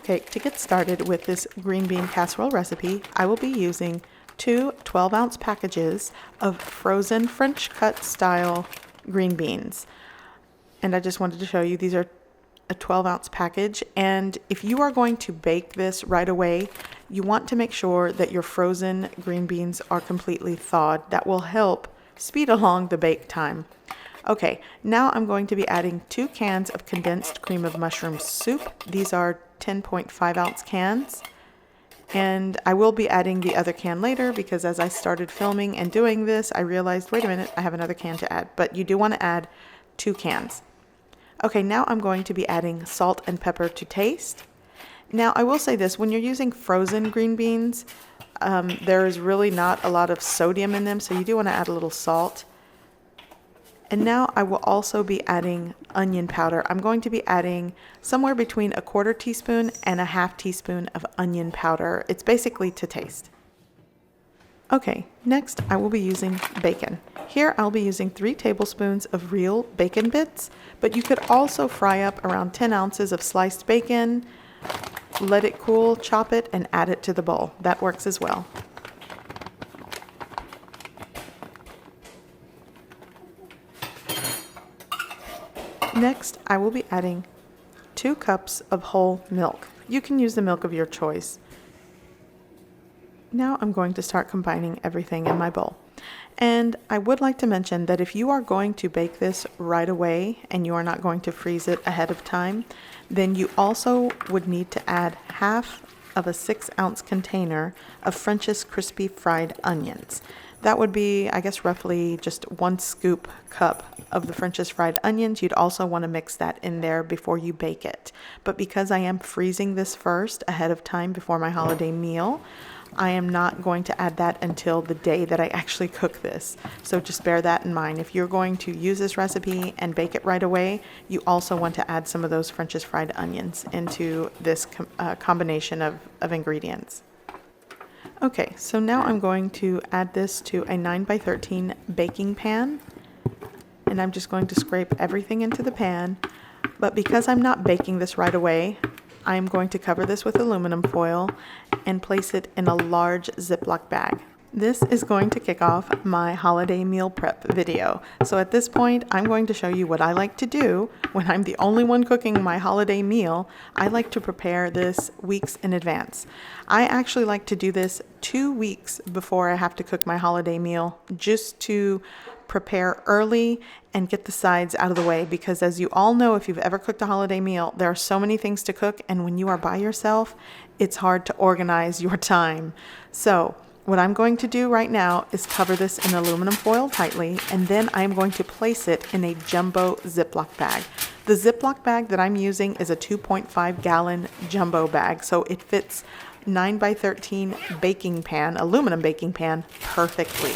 Okay, to get started with this green bean casserole recipe, I will be using two 12-ounce packages of frozen French cut style green beans. And I just wanted to show you these are a 12-ounce package, and if you are going to bake this right away, you want to make sure that your frozen green beans are completely thawed. That will help speed along the bake time. Okay, now I'm going to be adding 2 cans of condensed cream of mushroom soup. These are 10.5 ounce cans. And I will be adding the other can later because as I started filming and doing this, I realized, wait a minute, I have another can to add. But you do want to add 2 cans. Okay, now I'm going to be adding salt and pepper to taste. Now, I will say this, when you're using frozen green beans, there is really not a lot of sodium in them, so you do want to add a little salt. And now I will also be adding onion powder. I'm going to be adding somewhere between a 1/4 teaspoon and a 1/2 teaspoon of onion powder. It's basically to taste. Okay, next I will be using bacon. Here I'll be using 3 tablespoons of real bacon bits, but you could also fry up around 10 ounces of sliced bacon, let it cool, chop it, and add it to the bowl. That works as well. Next, I will be adding 2 cups of whole milk. You can use the milk of your choice. Now I'm going to start combining everything in my bowl. And I would like to mention that if you are going to bake this right away and you are not going to freeze it ahead of time, then you also would need to add 1/2 of a 6-ounce container of French's crispy fried onions. That would be, I guess, roughly just 1 scoop cup of the French's fried onions. You'd also want to mix that in there before you bake it. But because I am freezing this first ahead of time before my holiday meal, I am not going to add that until the day that I actually cook this. So just bear that in mind. If you're going to use this recipe and bake it right away, you also want to add some of those French's fried onions into this combination of ingredients. Okay, so now I'm going to add this to a 9x13 baking pan, and I'm just going to scrape everything into the pan. But because I'm not baking this right away, I'm going to cover this with aluminum foil and place it in a large Ziploc bag. This is going to kick off my holiday meal prep video. So at this point, I'm going to show you what I like to do when I'm the only one cooking my holiday meal. I like to prepare this weeks in advance. I actually like to do this 2 weeks before I have to cook my holiday meal, just to prepare early and get the sides out of the way, because as you all know, if you've ever cooked a holiday meal, there are so many things to cook, and when you are by yourself, it's hard to organize your time. So what I'm going to do right now is cover this in aluminum foil tightly, and then I'm going to place it in a jumbo Ziploc bag. The Ziploc bag that I'm using is a 2.5 gallon jumbo bag, so it fits 9x13 baking pan, aluminum baking pan, perfectly.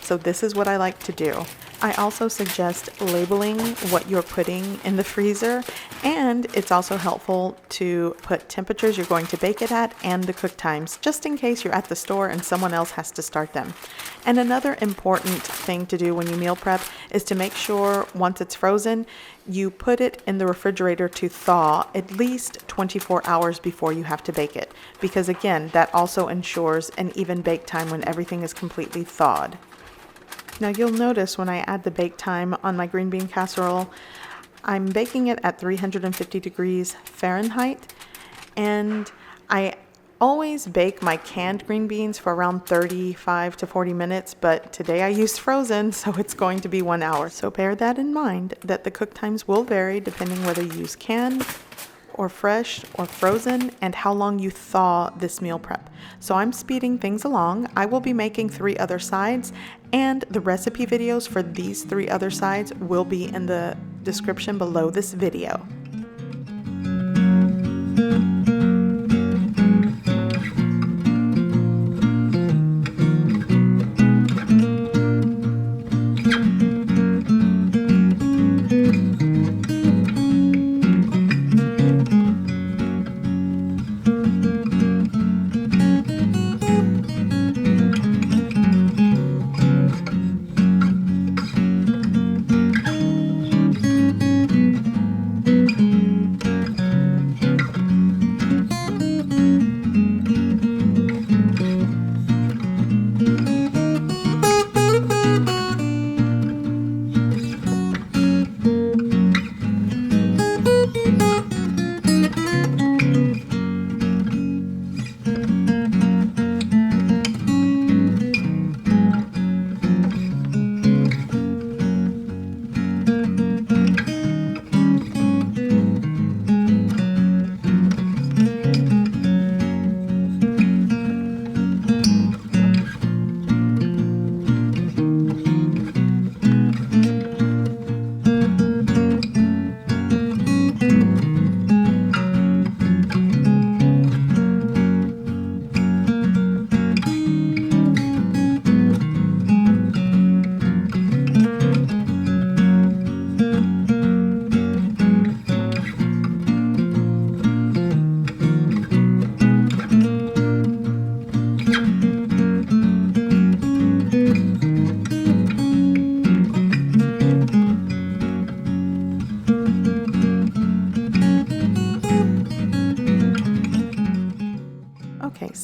So this is what I like to do. I also suggest labeling what you're putting in the freezer, and it's also helpful to put temperatures you're going to bake it at and the cook times, just in case you're at the store and someone else has to start them. And another important thing to do when you meal prep is to make sure once it's frozen, you put it in the refrigerator to thaw at least 24 hours before you have to bake it, because again, that also ensures an even bake time when everything is completely thawed. Now you'll notice when I add the bake time on my green bean casserole, I'm baking it at 350 degrees Fahrenheit, and I always bake my canned green beans for around 35 to 40 minutes, but today I used frozen, so it's going to be 1 hour. So bear that in mind, that the cook times will vary depending whether you use canned or fresh or frozen, and how long you thaw this meal prep. So I'm speeding things along. I will be making 3 other sides, and the recipe videos for these 3 other sides will be in the description below this video.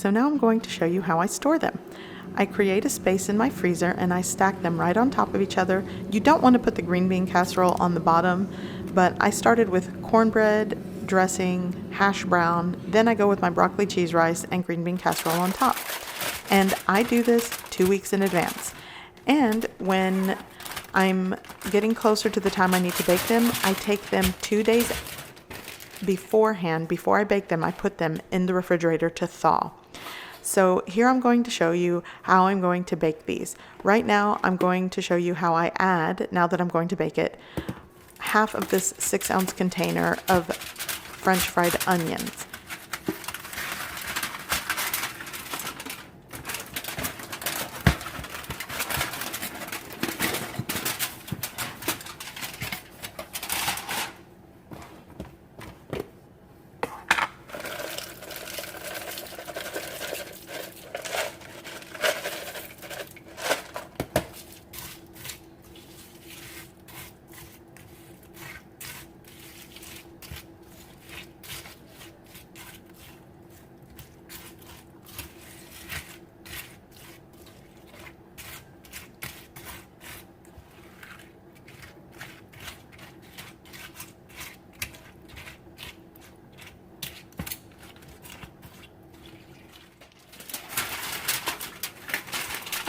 so now I'm going to show you how I store them. I create a space in my freezer and I stack them right on top of each other. You don't want to put the green bean casserole on the bottom, but I started with cornbread, dressing, hash brown, then I go with my broccoli cheese rice and green bean casserole on top. And I do this 2 weeks in advance. And when I'm getting closer to the time I need to bake them, I take them 2 days beforehand. Before I bake them, I put them in the refrigerator to thaw. So here I'm going to show you how I'm going to bake these. Right now I'm going to show you how I add, now that I'm going to bake it, half of this 6-ounce container of French fried onions.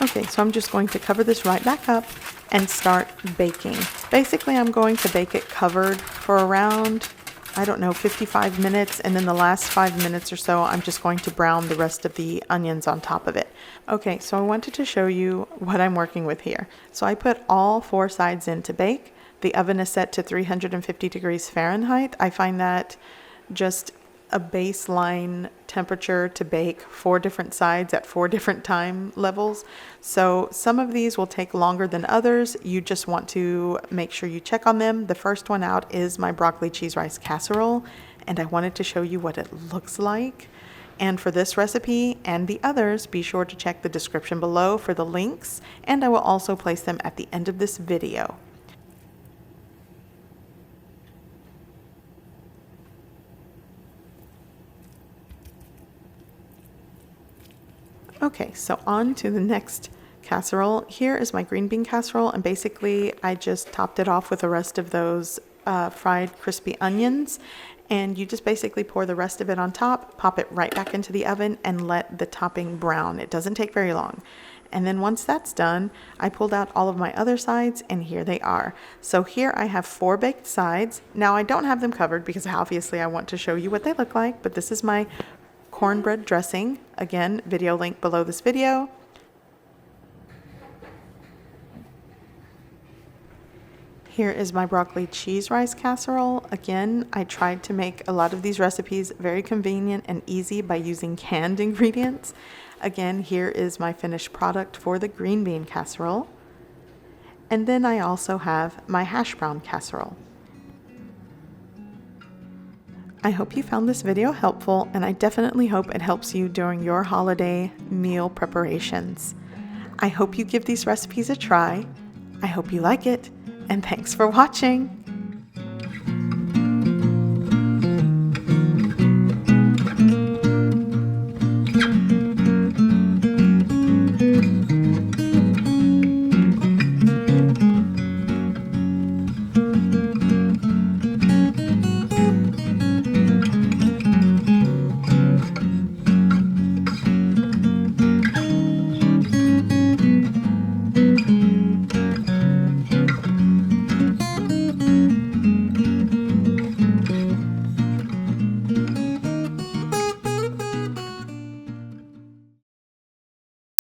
Okay, so I'm just going to cover this right back up and start baking. Basically, I'm going to bake it covered for around, I don't know, 55 minutes, and then the last 5 minutes or so, I'm just going to brown the rest of the onions on top of it. Okay, so I wanted to show you what I'm working with here. So I put all 4 sides in to bake. The oven is set to 350 degrees Fahrenheit. I find that just a baseline temperature to bake 4 different sides at 4 different time levels. So some of these will take longer than others. You just want to make sure you check on them. The first one out is my broccoli cheese rice casserole, and I wanted to show you what it looks like. And for this recipe and the others, be sure to check the description below for the links, and I will also place them at the end of this video. Okay, so on to the next casserole. Here is my green bean casserole, and basically I just topped it off with the rest of those fried crispy onions, and you just basically pour the rest of it on top, pop it right back into the oven, and let the topping brown. It doesn't take very long. And then once that's done, I pulled out all of my other sides, and here they are. So here I have 4 baked sides. Now I don't have them covered because obviously I want to show you what they look like, but this is my cornbread dressing. Again, video link below this video. Here is my broccoli cheese rice casserole. Again, I tried to make a lot of these recipes very convenient and easy by using canned ingredients. Again, here is my finished product for the green bean casserole. And then I also have my hash brown casserole. I hope you found this video helpful, and I definitely hope it helps you during your holiday meal preparations. I hope you give these recipes a try. I hope you like it, and thanks for watching.